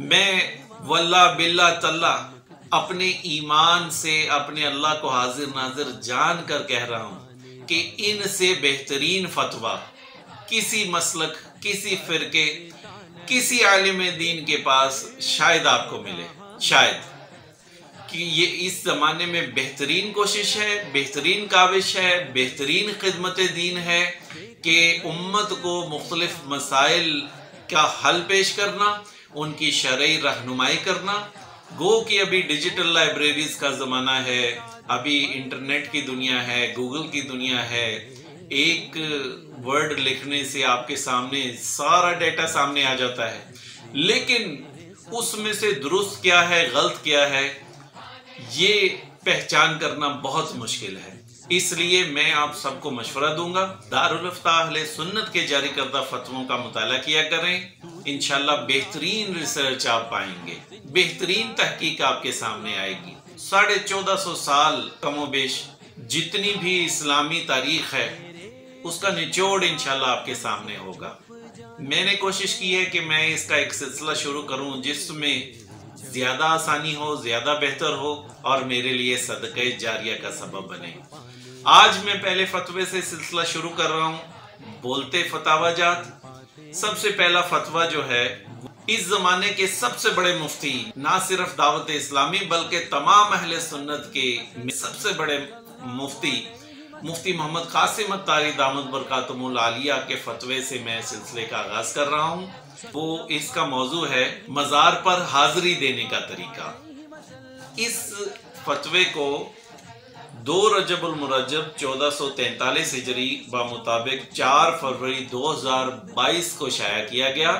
میں واللہ باللہ تاللہ اپنے ایمان سے اپنے اللہ کو حاضر ناظر جان کر کہہ رہا ہوں کہ ان سے بہترین فتویٰ کسی مسلک، کسی فرقے، کسی عالم دین کے پاس شاید آپ کو ملے، شاید کہ یہ اس زمانے میں بہترین کوشش ہے، بہترین کاوش ہے، بہترین خدمت دین ہے کہ امت کو مختلف مسائل کا حل پیش کرنا، ان کی شرعی رہنمائی کرنا۔ گو کہ ابھی ڈیجیٹل لائبریریز کا زمانہ ہے، ابھی انٹرنیٹ کی دنیا ہے، گوگل کی دنیا ہے، ایک ورڈ لکھنے سے آپ کے سامنے سارا ڈیٹا سامنے آ جاتا ہے، لیکن اس میں سے درست کیا ہے، غلط کیا ہے، یہ پہچان کرنا بہت مشکل ہے۔ اس لیے میں آپ سب کو مشورہ دوں گا، دارالفتہ اہل سنت کے جاری کردہ فتووں کا مطالعہ کیا کریں، انشاءاللہ بہترین ریسرچ آپ پائیں گے، بہترین تحقیق آپ کے سامنے آئے گی۔ 1450 سال کم و بیش جتنی بھی اسلامی تاریخ ہے اس کا نچوڑ انشاءاللہ آپ کے سامنے ہوگا۔ میں نے کوشش کی ہے کہ میں اس کا ایک سلسلہ شروع کروں جس میں زیادہ آسانی ہو، زیادہ بہتر ہو اور میرے لیے صدقہ جاریہ کا سبب بنے۔ آج میں پہلے فتوے سے سلسلہ شروع کر رہا ہوں، بولتے فتاوی جات۔ سب سے پہلا فتویٰ جو ہے، اس زمانے کے سب سے بڑے مفتی، نہ صرف دعوت اسلامی بلکہ تمام اہل سنت کے سب سے بڑے مفتی محمد قاسم الطاری دامت برکاتہم العالیہ کے فتوے سے میں سلسلے کا آغاز کر رہا ہوں۔ وہ اس کا موضوع ہے مزار پر حاضری دینے کا طریقہ۔ اس فتوے کو 2 رجب المرجب 1443 ہجری بمطابق 4 فروری 2022 کو شائع کیا گیا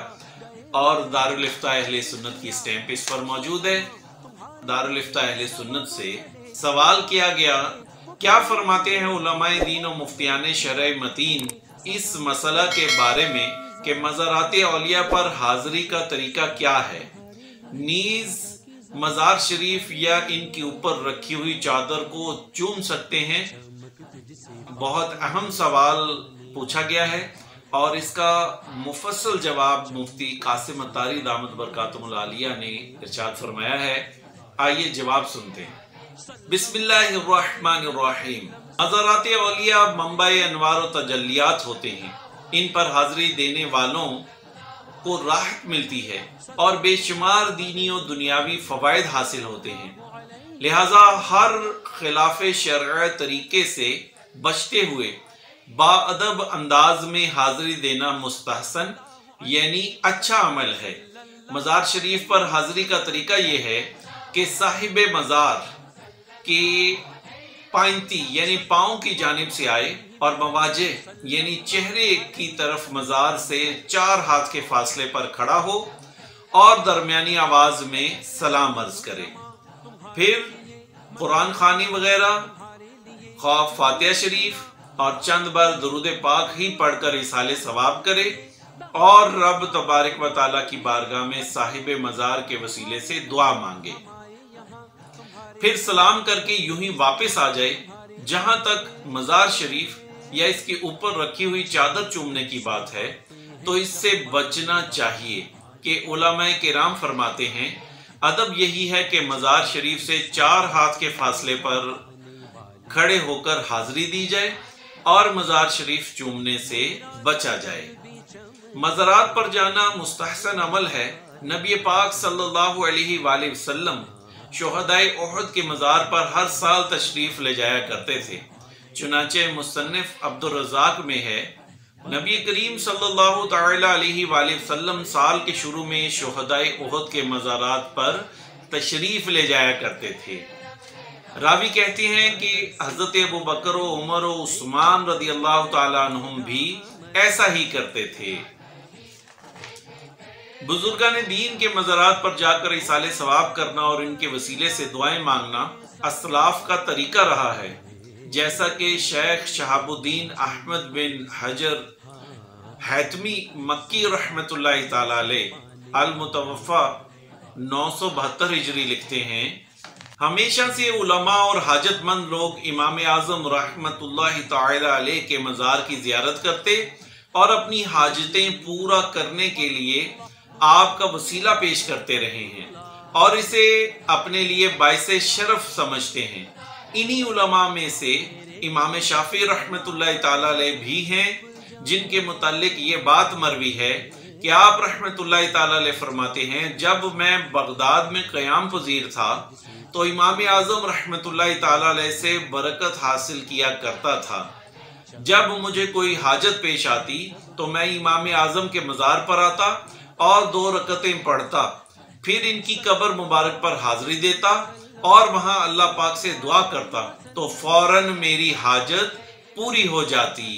اور دارالفتہ اہل سنت کی سٹیمپ اس پر موجود ہے۔ دارالفتہ اہل سنت سے سوال کیا گیا، کیا فرماتے ہیں علماء دین و مفتیان شرع متین اس مسئلہ کے بارے میں کہ مزارات اولیاء پر حاضری کا طریقہ کیا ہے؟ نیز مزار شریف یا ان کے اوپر رکھی ہوئی چادر کو چوم سکتے ہیں؟ بہت اہم سوال پوچھا گیا ہے اور اس کا مفصل جواب مفتی قاسم الطاری دامت برکاتہم العالیہ نے ارشاد فرمایا ہے۔ آئیے جواب سنتے ہیں۔ بسم اللہ الرحمن الرحیم۔ مزارات اولیاء منبع انوار و تجلیات ہوتے ہیں، ان پر حاضری دینے والوں کو راحت ملتی ہے اور بے شمار دینی و دنیاوی فوائد حاصل ہوتے ہیں، لہذا ہر خلاف شرع طریقے سے بچتے ہوئے باادب انداز میں حاضری دینا مستحسن یعنی اچھا عمل ہے۔ مزار شریف پر حاضری کا طریقہ یہ ہے کہ صاحب مزار کی پائنتی یعنی پاؤں کی جانب سے آئے اور مواجہ یعنی چہرے کی طرف مزار سے 4 ہاتھ کے فاصلے پر کھڑا ہو اور درمیانی آواز میں سلام عرض کرے، پھر قرآن خوانی وغیرہ، خواہ فاتحہ شریف اور چند بار درود پاک ہی پڑھ کر ایصال ثواب کرے اور رب تبارک و تعالیٰ کی بارگاہ میں صاحب مزار کے وسیلے سے دعا مانگے، پھر سلام کر کے یوں ہی واپس آ جائے۔ جہاں تک مزار شریف یا اس کے اوپر رکھی ہوئی چادر چومنے کی بات ہے تو اس سے بچنا چاہیے کہ علماء کرام فرماتے ہیں ادب یہی ہے کہ مزار شریف سے 4 ہاتھ کے فاصلے پر کھڑے ہو کر حاضری دی جائے اور مزار شریف چومنے سے بچا جائے۔ مزارات پر جانا مستحسن عمل ہے۔ نبی پاک صلی اللہ علیہ وآلہ وسلم شہدائے احد کے مزار پر ہر سال تشریف لے جایا کرتے تھے، چنانچہ مصنف عبد الرزاق میں ہے، نبی کریم صلی اللہ تعالی علیہ وآلہ وسلم سال کے شروع میں شہدائے احد کے مزارات پر تشریف لے جایا کرتے تھے۔ راوی کہتے ہیں کہ حضرت ابو بکر و عمر و عثمان رضی اللہ تعالیٰ عنہم بھی ایسا ہی کرتے تھے۔ بزرگان دین کے مزارات پر جا کر ایصال ثواب کرنا اور ان کے وسیلے سے دعائیں مانگنا اسلاف کا طریقہ رہا ہے، جیسا کہ شیخ شہاب الدین احمد بن حجر حیتمی مکی رحمت اللہ تعالی علیہ المتوفہ 972 ہجری لکھتے ہیں، ہمیشہ سے علماء اور حاجت مند لوگ امام اعظم رحمت اللہ تعالی علیہ کے مزار کی زیارت کرتے اور اپنی حاجتیں پورا کرنے کے لیے آپ کا وسیلہ پیش کرتے رہے ہیں اور اسے اپنے لیے باعث شرف سمجھتے ہیں۔ انہی علماء میں سے امام شافعی رحمۃ اللہ تعالی علیہ بھی ہیں، جن کے متعلق یہ بات مروی ہے کہ آپ رحمۃ اللہ تعالی علیہ فرماتے ہیں، جب میں بغداد میں قیام پذیر تھا تو امام اعظم رحمۃ اللہ تعالی علیہ سے برکت حاصل کیا کرتا تھا۔ جب مجھے کوئی حاجت پیش آتی تو میں امام اعظم کے مزار پر آتا اور 2 رکعتیں پڑھتا، پھر ان کی قبر مبارک پر حاضری دیتا اور وہاں اللہ پاک سے دعا کرتا تو فوراً میری حاجت پوری ہو جاتی۔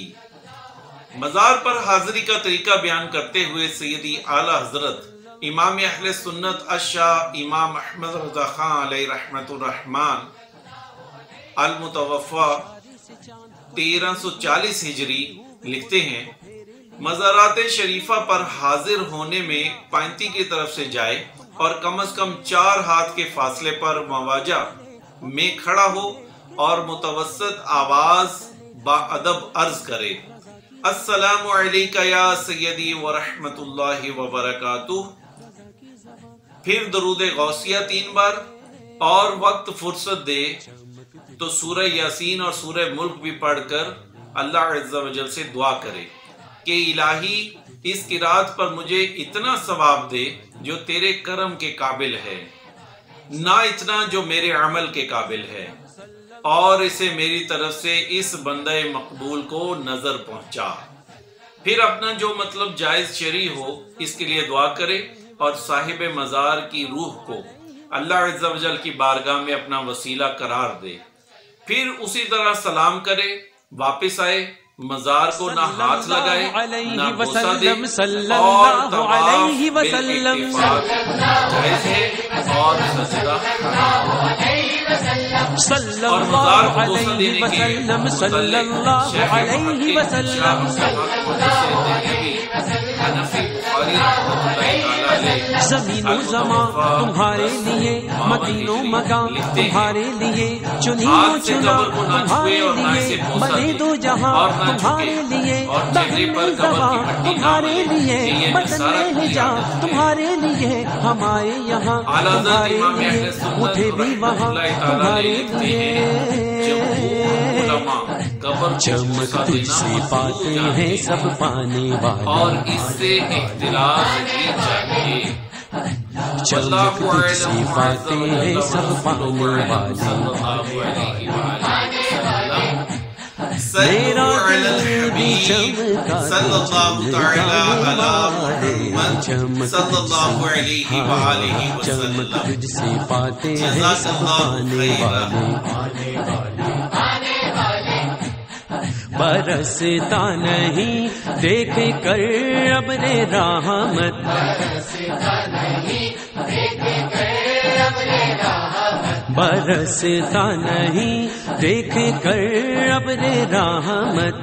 مزار پر حاضری کا طریقہ بیان کرتے ہوئے سیدی اعلی حضرت امام اہل سنت الشاہ امام احمد رضا خان علیہ رحمت الرحمن المتوفا 1340 ہجری لکھتے ہیں، مزارات شریفہ پر حاضر ہونے میں پینتی کی طرف سے جائے اور کم از کم 4 ہاتھ کے فاصلے پر مواجہ میں کھڑا ہو اور متوسط آواز با ادب عرض کرے، السلام علیکہ یا سیدی ورحمت اللہ وبرکاتہ، پھر درود غوثیہ 3 بار، اور وقت فرصت دے تو سورہ یاسین اور سورہ ملک بھی پڑھ کر اللہ عز و جل سے دعا کرے کہ الہی اس قرات پر مجھے اتنا ثواب دے جو تیرے کرم کے قابل ہے، نہ اتنا جو میرے عمل کے قابل ہے، اور اسے میری طرف سے اس بندہ مقبول کو نظر پہنچا۔ پھر اپنا جو مطلب جائز شرعی ہو اس کے لیے دعا کرے اور صاحب مزار کی روح کو اللہ عز و جل کی بارگاہ میں اپنا وسیلہ قرار دے، پھر اسی طرح سلام کرے، واپس آئے، مزار کو نہ ہاتھ لگائے نہ بوسہ دے، اور طواف بالاتفاق جائز ہے اور سجدہ حرام ہے۔ اور مزار کو بوسہ دینے کے متعلق شیخ محقق شاہ حنفی بخاری رحمۃ اللہ تعالی زمین و زمان تمہارے لیے، مدین و مکان تمہارے لیے، چنی و چنا تمہارے لیے، بنے دو جہاں تمہارے لیے، بہن زبان تمہارے لیے، بدن میں جا تمہارے لیے، ہمارے یہاں تمہارے لیے، اٹھے بھی وہاں تمہارے لیے۔ چمک تجھ سے پاتے ہیں سب پانے والے، اور اس سے اختلاف کی چاہیے، چمک تجھ سے پاتے ہیں سب پانے والے، میرا دل بھی چمکا صلی اللہ تعالی علی محمد صلی اللہ علیہ وآلہ وسلم، چمک تجھ سے پاتے ہیں سب پانے والے، برستا نہیں دیکھ کر ابر رحمت، برستا نہیں دیکھ کر ابر رحمت،